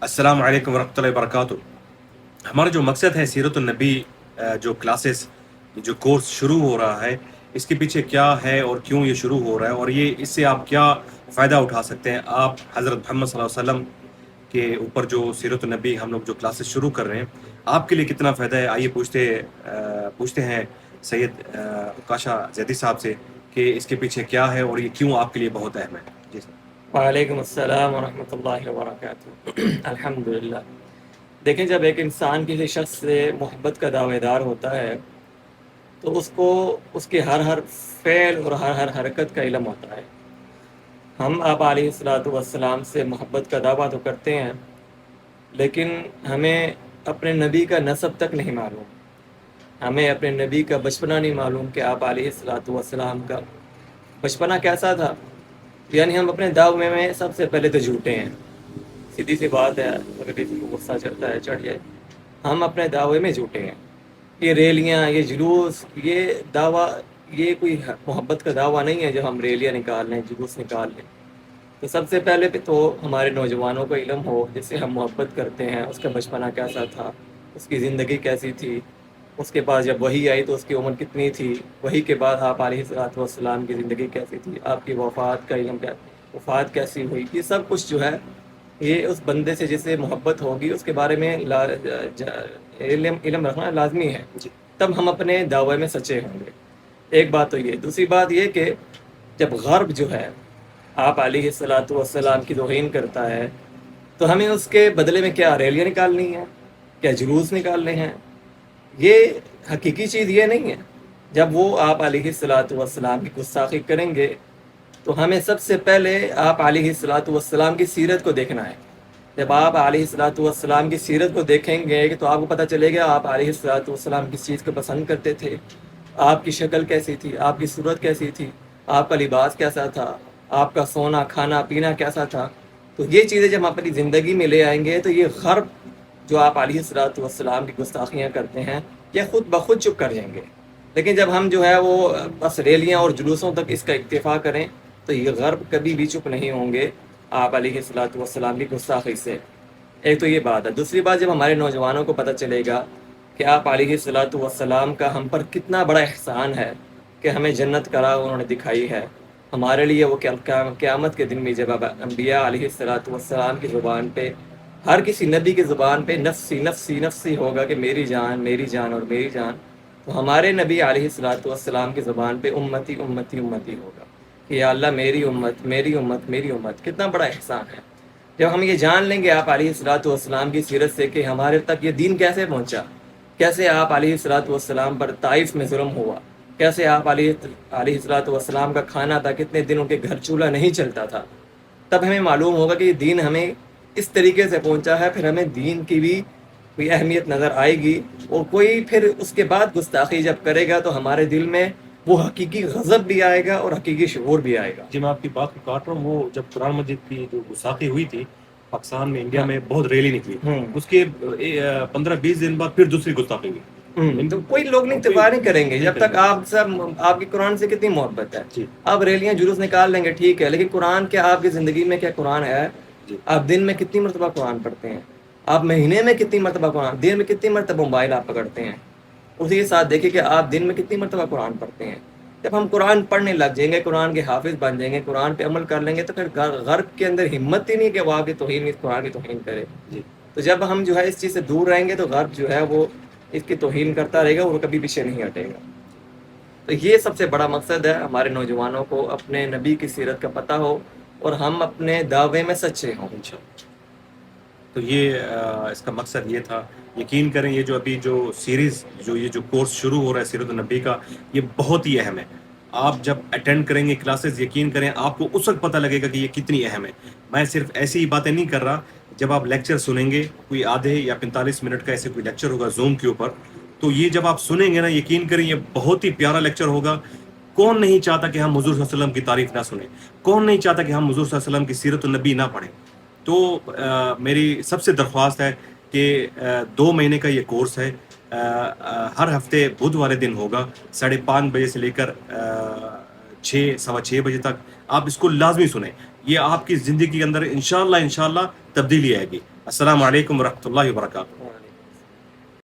السلام علیکم ورحمۃ اللہ وبرکاتہ۔ ہمارا جو مقصد ہے سیرت النبی جو کلاسز جو کورس شروع ہو رہا ہے، اس کے پیچھے کیا ہے اور کیوں یہ شروع ہو رہا ہے، اور یہ اس سے آپ کیا فائدہ اٹھا سکتے ہیں۔ آپ حضرت محمد صلی اللہ علیہ وسلم کے اوپر جو سیرت النبی ہم لوگ جو کلاسز شروع کر رہے ہیں، آپ کے لیے کتنا فائدہ ہے؟ آئیے پوچھتے ہیں سید کاشا زیدی صاحب سے کہ اس کے پیچھے کیا ہے اور یہ کیوں آپ کے لیے بہت اہم ہے۔ جی سر۔ وعلیکم السلام ورحمۃ اللہ وبرکاتہ۔ الحمدللہ۔ دیکھیں، جب ایک انسان کسی شخص سے محبت کا دعوے دار ہوتا ہے تو اس کو اس کے ہر فعل اور ہر حرکت کا علم ہوتا ہے۔ ہم آپ علیہ الصلاۃ والسلام سے محبت کا دعویٰ تو کرتے ہیں، لیکن ہمیں اپنے نبی کا نسب تک نہیں معلوم، ہمیں اپنے نبی کا بچپنا نہیں معلوم کہ آپ علیہ الصلاۃ والسلام کا بچپنا کیسا تھا۔ یعنی ہم اپنے دعوے میں سب سے پہلے تو جھوٹے ہیں، سیدھی سی بات ہے، اگر کسی کو غصہ چڑھتا ہے چڑھ جائے، ہم اپنے دعوے میں جھوٹے ہیں۔ یہ ریلیاں، یہ جلوس، یہ دعویٰ، یہ کوئی محبت کا دعویٰ نہیں ہے جو ہم ریلیاں نکال لیں، جلوس نکال لیں۔ تو سب سے پہلے تو ہمارے نوجوانوں کو علم ہو جس سے ہم محبت کرتے ہیں، اس کا بچپنا کیسا تھا، اس کی زندگی کیسی تھی، اس کے بعد جب وحی آئی تو اس کی عمر کتنی تھی، وحی کے بعد آپ علیہ الصلوۃ والسلام کی زندگی کیسی تھی، آپ کی وفات کا علم کیا، وفات کیسی ہوئی، یہ سب کچھ جو ہے یہ اس بندے سے جس سے محبت ہوگی اس کے بارے میں علم رکھنا لازمی ہے، جی تب ہم اپنے دعوے میں سچے ہوں گے۔ ایک بات تو یہ، دوسری بات یہ کہ جب غرب جو ہے آپ علیہ الصلوۃ والسلام کی توہین کرتا ہے تو ہمیں اس کے بدلے میں کیا ریلیاں نکالنی ہیں، کیا جلوس نکالنے ہیں؟ یہ حقیقی چیز یہ نہیں ہے۔ جب وہ آپ علیہ الصلوۃ والسلام کی گستاخی کریں گے تو ہمیں سب سے پہلے آپ علیہ الصلوۃ والسلام کی سیرت کو دیکھنا ہے۔ جب آپ علیہ الصلوۃ والسلام کی سیرت کو دیکھیں گے تو آپ کو پتہ چلے گا آپ علیہ الصلوۃ والسلام کس چیز کو پسند کرتے تھے، آپ کی شکل کیسی تھی، آپ کی صورت کیسی تھی، آپ کا لباس کیسا تھا، آپ کا سونا کھانا پینا کیسا تھا۔ تو یہ چیزیں جب ہم اپنی زندگی میں لے آئیں گے تو یہ غرب جو آپ علیہ الصلوۃ والسلام کی گستاخیاں کرتے ہیں یہ خود بخود چپ کر جائیں گے۔ لیکن جب ہم جو ہے وہ بس ریلیاں اور جلوسوں تک اس کا اکتفا کریں تو یہ غرب کبھی بھی چپ نہیں ہوں گے آپ علیہ الصلوۃ والسلام کی گستاخی سے۔ ایک تو یہ بات ہے۔ دوسری بات، جب ہمارے نوجوانوں کو پتہ چلے گا کہ آپ علیہ الصلوۃ والسلام کا ہم پر کتنا بڑا احسان ہے کہ ہمیں جنت کا راہ انہوں نے دکھائی ہے، ہمارے لیے وہ قیامت کے دن میں جب انبیاء علیہ الصلوۃ والسلام کی زبان پہ، ہر کسی نبی کی زبان پہ نفسی نفسی نفسی ہوگا کہ میری جان میری جان اور میری جان، تو ہمارے نبی علیہ الصلوۃ والسلام کی زبان پہ امتی امتی امتی ہوگا کہ یا اللہ میری امت میری امت میری امت۔ کتنا بڑا احسان ہے جب ہم یہ جان لیں گے آپ علیہ الصلوۃ والسلام کی سیرت سے کہ ہمارے تک یہ دین کیسے پہنچا، کیسے آپ علیہ الصلوۃ والسلام پر طائف میں ظلم ہوا، کیسے آپ علیہ الصلوۃ والسلام کا کھانا تھا، کتنے دن ان کے گھر چولہا نہیں چلتا تھا، تب ہمیں معلوم ہوگا کہ یہ دین ہمیں اس طریقے سے پہنچا ہے۔ پھر ہمیں دین کی بھی کوئی اہمیت نظر آئے گی، اور کوئی پھر اس کے بعد گستاخی جب کرے گا تو ہمارے دل میں وہ حقیقی غضب بھی آئے گا اور حقیقی شعور بھی آئے گا۔ جی، میں آپ کی بات کو کاٹ رہا ہوں۔ وہ جب قرآن مجید کی جو گستاخی ہوئی تھی پاکستان میں، انڈیا ہاں۔ میں بہت ریلی نکلی، اس کے 15-20 دن بعد پھر دوسری گستاخی ہوئی۔ تو کوئی لوگ نہیں اتفاق نہیں کریں گے جب تک آپ کی قرآن سے کتنی محبت ہے۔ جی آپ ریلیاں جلوس نکال لیں گے ٹھیک ہے، لیکن قرآن کیا آپ کی زندگی میں کیا قرآن ہے؟ جی آپ دن میں کتنی مرتبہ قرآن پڑھتے ہیں؟ آپ مہینے میں کتنی مرتبہ قرآن، دن میں کتنی مرتبہ موبائل آپ پکڑتے ہیں؟ اسی کے ساتھ دیکھیں کہ آپ دن میں کتنی مرتبہ قرآن پڑھتے ہیں۔ جب ہم قرآن پڑھنے لگ جائیں گے، قرآن کے حافظ بن جائیں گے، قرآن پہ عمل کر لیں گے، تو پھر غرب کے اندر ہمت ہی نہیں کہ وہ آپ کی توہین، اس قرآن کی توہین کرے۔ جی تو جب ہم جو ہے اس چیز سے دور رہیں گے تو غرب جو ہے وہ اس کی توہین کرتا رہے گا اور کبھی پیچھے نہیں ہٹے گا۔ تو یہ سب سے بڑا مقصد ہے، ہمارے نوجوانوں کو اپنے نبی کی سیرت کا پتہ ہو اور ہم اپنے دعوے میں سچے ہوں۔ انشاءاللہ۔ تو یہ اس کا مقصد یہ تھا۔ یقین کریں یہ جو ابھی جو سیریز یہ جو کورس شروع ہو رہا ہے سیرت النبی کا، یہ بہت ہی اہم ہے۔ آپ جب اٹینڈ کریں گے کلاسز، یقین کریں آپ کو اس وقت پتہ لگے گا کہ یہ کتنی اہم ہے۔ میں صرف ایسی ہی باتیں نہیں کر رہا، جب آپ لیکچر سنیں گے، کوئی آدھے یا 45 منٹ کا ایسے کوئی لیکچر ہوگا زوم کے اوپر، تو یہ جب آپ سنیں گے نا، یقین کریں یہ بہت ہی پیارا لیکچر ہوگا۔ کون نہیں چاہتا کہ ہم حضور صلی اللہ علیہ وسلم کی تعریف نہ سنیں؟ کون نہیں چاہتا کہ ہم حضور صلی اللہ علیہ وسلم کی سیرت النبی نہ پڑھیں؟ تو میری سب سے درخواست ہے کہ 2 مہینے کا یہ کورس ہے، ہر ہفتے بدھ والے دن ہوگا، 5:30 بجے سے لے کر 6 سوا 6 بجے تک۔ آپ اس کو لازمی سنیں، یہ آپ کی زندگی کے اندر انشاءاللہ تبدیلی آئے گی. السلام علیکم ورحمۃ اللہ وبرکاتہ.